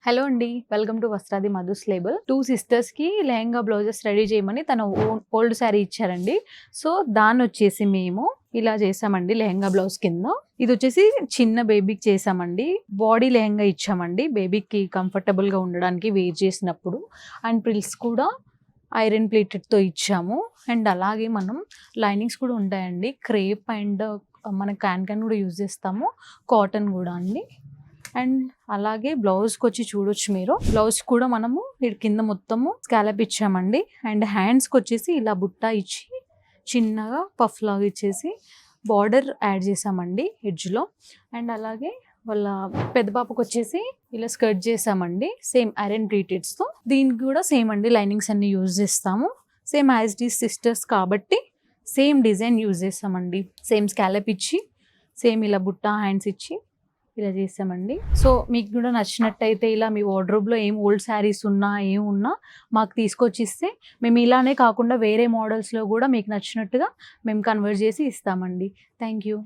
Hello అండి. Welcome to Vastradi Madhus label. 2 సిస్టర్స్‌కి lehenga blouses ready చేయమని తన ఓల్డ్ శారీ ఇచ్చారండి. సో, దాన్నొచ్చేసి మేము ఇలా చేసామండి లెహెంగా బ్లౌజ్ కింద. ఇదొచ్చేసి చిన్న బేబీకి చేసామండి. బాడీ లెహెంగా ఇచ్చామండి. బేబీకి కంఫర్టబుల్‌గా ఉండడానికి వేర్ చేసినప్పుడు. అండ్ ప్రిల్స్ కూడా ఐరన్ ప్లేటెడ్‌తో ఇచ్చాము. అండ్ అలాగే మనం లైనింగ్స్ కూడా ఉంటాయండి. క్రేప్ అండ్ మన క్యాన్ కూడా యూజ్ చేస్తాము. కాటన్ కూడా అండి. అండ్ అలాగే బ్లౌజ్‌కొచ్చి చూడొచ్చు మీరు. బ్లౌజ్ కూడా మనము కింద మొత్తము స్కాలప్ ఇచ్చామండి. అండ్ హ్యాండ్స్‌కొచ్చేసి ఇలా బుట్ట ఇచ్చి చిన్నగా పఫ్ లాగా ఇచ్చేసి బార్డర్ యాడ్ చేసామండి ఎడ్జ్‌లో. అండ్ అలాగే వాళ్ళ పెద్ద పాపకొచ్చేసి ఇలా స్కర్ట్ చేసామండి. సేమ్ ఐరన్ ప్లీటెడ్స్‌తో. దీనికి కూడా సేమ్ అండి లైనింగ్స్ అన్ని యూజ్ చేస్తాము. Same as it is sisters కాబట్టి సేమ్ డిజైన్ యూజ్ చేస్తామండి. సేమ్ స్కాలప్ ఇచ్చి సేమ్ ఇలా బుట్ట హ్యాండ్స్ ఇచ్చి ఇలా చేసామండి. సో, మీకు కూడా నచ్చినట్టయితే ఇలా మీ వార్డ్‌రోబ్‌లో ఏం ఓల్డ్ శారీస్ ఉన్నా, ఏమున్నా మాకు తీసుకొచ్చిస్తే మేము ఇలానే కాకుండా వేరే మోడల్స్‌లో కూడా మీకు నచ్చినట్టుగా మేము కన్వర్ట్ చేసి ఇస్తామండి. Thank you.